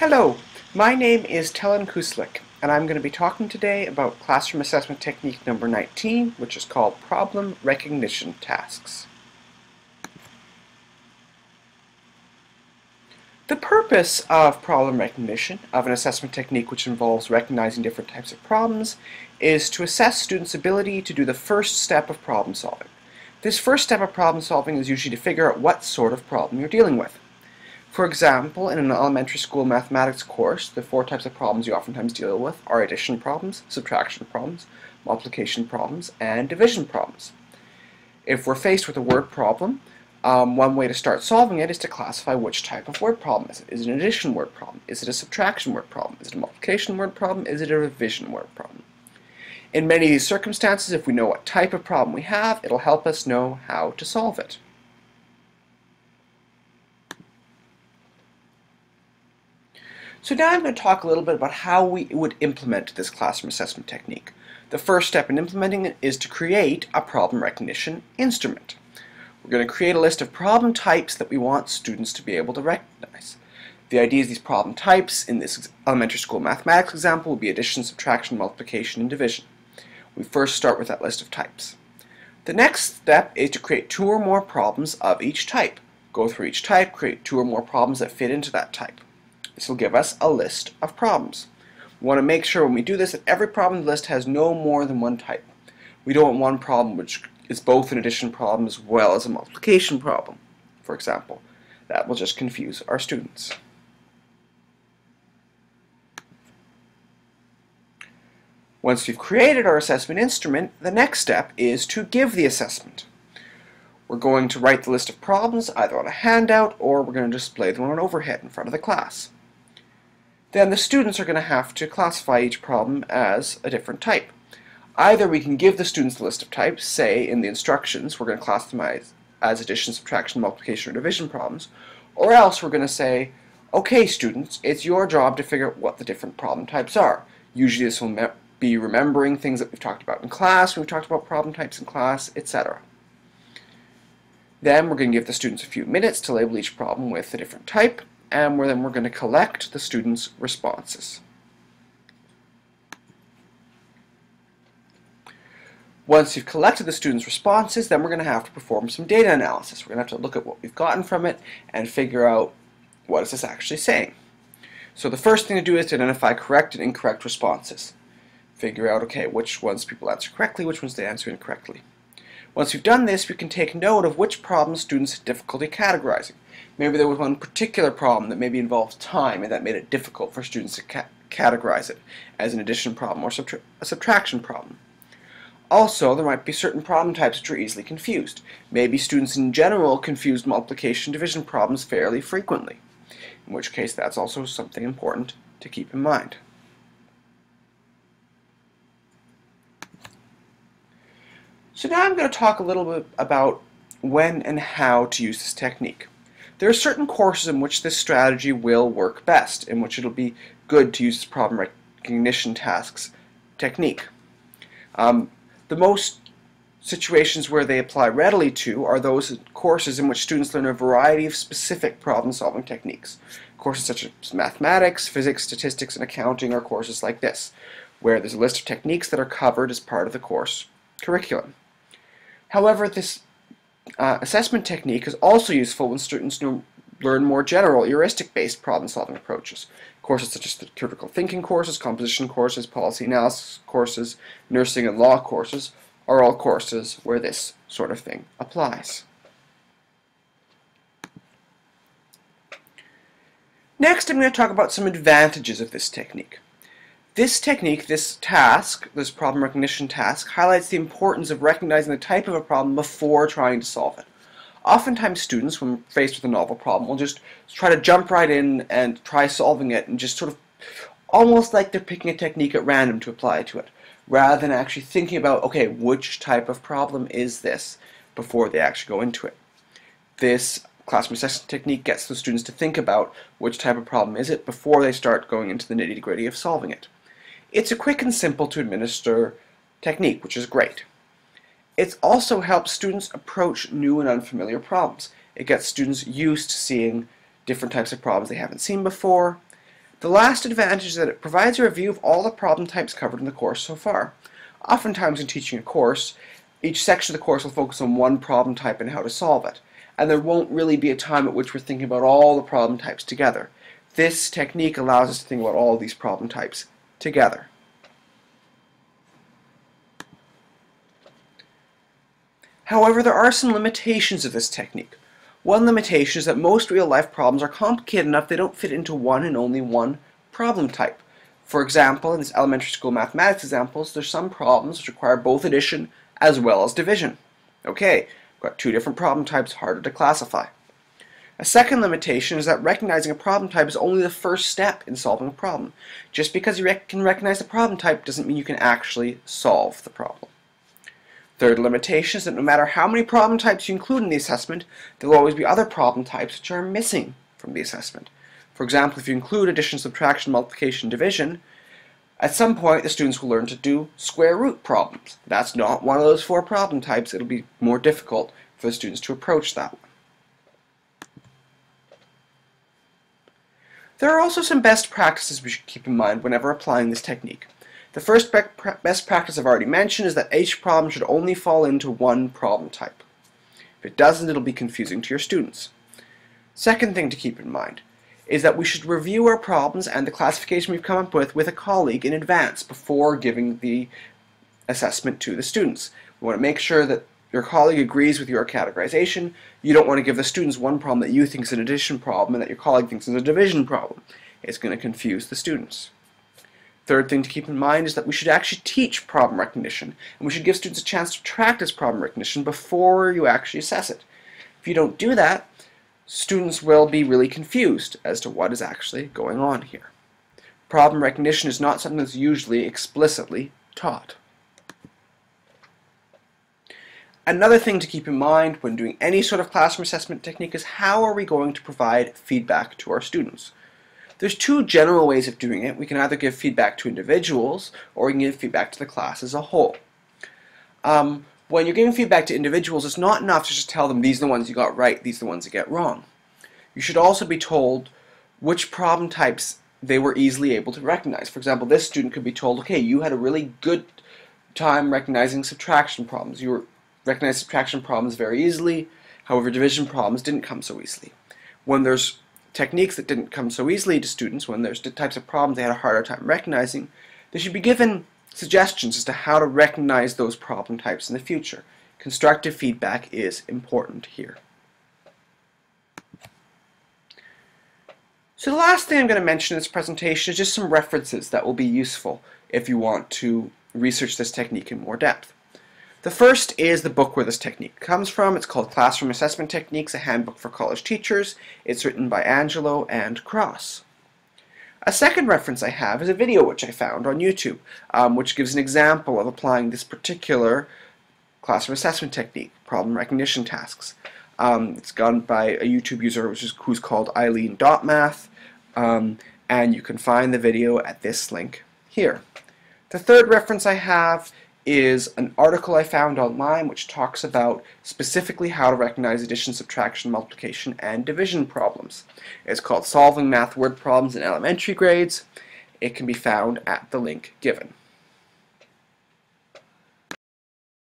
Hello, my name is Chan-Kusalik, and I'm going to be talking today about classroom assessment technique number 19, which is called problem recognition tasks. The purpose of problem recognition, of an assessment technique which involves recognizing different types of problems, is to assess students' ability to do the first step of problem solving. This first step of problem solving is usually to figure out what sort of problem you're dealing with. For example, in an elementary school mathematics course, the four types of problems you oftentimes deal with are addition problems, subtraction problems, multiplication problems, and division problems. If we're faced with a word problem, one way to start solving it is to classify which type of word problem is it. Is it an addition word problem? Is it a subtraction word problem? Is it a multiplication word problem? Is it a division word problem? In many of these circumstances, if we know what type of problem we have, it'll help us know how to solve it. So now I'm going to talk a little bit about how we would implement this classroom assessment technique. The first step in implementing it is to create a problem recognition instrument. We're going to create a list of problem types that we want students to be able to recognize. The idea is these problem types in this elementary school mathematics example will be addition, subtraction, multiplication, and division. We first start with that list of types. The next step is to create two or more problems of each type. Go through each type, create two or more problems that fit into that type. This will give us a list of problems. We want to make sure when we do this that every problem in the list has no more than one type. We don't want one problem which is both an addition problem as well as a multiplication problem, for example. That will just confuse our students. Once we've created our assessment instrument, the next step is to give the assessment. We're going to write the list of problems either on a handout or we're going to display them on an overhead in front of the class. Then the students are going to have to classify each problem as a different type. Either we can give the students the list of types, say in the instructions we're going to classify as addition, subtraction, multiplication, or division problems, or else we're going to say, okay students, it's your job to figure out what the different problem types are. Usually this will be remembering things that we've talked about in class, when we've talked about problem types in class, etc. Then we're going to give the students a few minutes to label each problem with a different type, and then we're going to collect the students' responses. Once you've collected the students' responses, then we're going to have to perform some data analysis. We're going to have to look at what we've gotten from it and figure out what is this actually saying. So the first thing to do is to identify correct and incorrect responses. Figure out, okay, which ones people answer correctly, which ones they answer incorrectly. Once we've done this, we can take note of which problems students had difficulty categorizing. Maybe there was one particular problem that maybe involved time and that made it difficult for students to categorize it as an addition problem or a subtraction problem. Also, there might be certain problem types which are easily confused. Maybe students in general confused multiplication division problems fairly frequently, in which case that's also something important to keep in mind. So now I'm going to talk a little bit about when and how to use this technique. There are certain courses in which this strategy will work best, in which it'll be good to use this problem recognition tasks technique. The most situations where they apply readily to are those courses in which students learn a variety of specific problem-solving techniques. Courses such as mathematics, physics, statistics, and accounting are courses like this, where there's a list of techniques that are covered as part of the course curriculum. However, this assessment technique is also useful when students learn more general, heuristic-based problem-solving approaches. Courses such as the critical thinking courses, composition courses, policy analysis courses, nursing and law courses are all courses where this sort of thing applies. Next, I'm going to talk about some advantages of this technique. This technique, this task, this problem recognition task, highlights the importance of recognizing the type of a problem before trying to solve it. Oftentimes students, when faced with a novel problem, will just try to jump right in and try solving it and just sort of almost like they're picking a technique at random to apply to it, rather than actually thinking about, okay, which type of problem is this before they actually go into it. This classroom assessment technique gets the students to think about which type of problem is it before they start going into the nitty-gritty of solving it. It's a quick and simple to administer technique, which is great. It also helps students approach new and unfamiliar problems. It gets students used to seeing different types of problems they haven't seen before, The last advantage is that it provides a review of all the problem types covered in the course so far. Oftentimes in teaching a course, each section of the course will focus on one problem type and how to solve it, and there won't really be a time at which we're thinking about all the problem types together. This technique allows us to think about all of these problem types together. However, there are some limitations of this technique. One limitation is that most real-life problems are complicated enough they don't fit into one and only one problem type. For example, in this elementary school mathematics examples, there's some problems which require both addition as well as division. Okay, we've got two different problem types, harder to classify. A second limitation is that recognizing a problem type is only the first step in solving a problem. Just because you can recognize the problem type doesn't mean you can actually solve the problem. Third limitation is that no matter how many problem types you include in the assessment, there will always be other problem types which are missing from the assessment. For example, if you include addition, subtraction, multiplication, division, at some point the students will learn to do square root problems. If that's not one of those four problem types, it'll be more difficult for the students to approach that one. There are also some best practices we should keep in mind whenever applying this technique. The first best practice I've already mentioned is that each problem should only fall into one problem type. If it doesn't, it'll be confusing to your students. Second thing to keep in mind is that we should review our problems and the classification we've come up with a colleague in advance before giving the assessment to the students. We want to make sure that your colleague agrees with your categorization. You don't want to give the students one problem that you think is an addition problem and that your colleague thinks is a division problem. It's going to confuse the students. Third thing to keep in mind is that we should actually teach problem recognition, and we should give students a chance to practice problem recognition before you actually assess it. If you don't do that, students will be really confused as to what is actually going on here. Problem recognition is not something that's usually explicitly taught. Another thing to keep in mind when doing any sort of classroom assessment technique is how are we going to provide feedback to our students. There's two general ways of doing it. We can either give feedback to individuals or we can give feedback to the class as a whole. When you're giving feedback to individuals, it's not enough to just tell them these are the ones you got right, these are the ones you get wrong. You should also be told which problem types they were easily able to recognize. For example, this student could be told, okay, you had a really good time recognizing subtraction problems. You recognized subtraction problems very easily, however division problems didn't come so easily. When there's techniques that didn't come so easily to students, when there's the types of problems they had a harder time recognizing, they should be given suggestions as to how to recognize those problem types in the future. Constructive feedback is important here. So the last thing I'm going to mention in this presentation is just some references that will be useful if you want to research this technique in more depth. The first is the book where this technique comes from. It's called Classroom Assessment Techniques, a Handbook for College Teachers. It's written by Angelo and Cross. A second reference I have is a video which I found on YouTube, which gives an example of applying this particular classroom assessment technique, problem recognition tasks. It's done by a YouTube user who's called Eileen.math, and you can find the video at this link here. The third reference I have is an article I found online which talks about specifically how to recognize addition, subtraction, multiplication, and division problems. It's called Solving Math Word Problems in Elementary Grades. It can be found at the link given.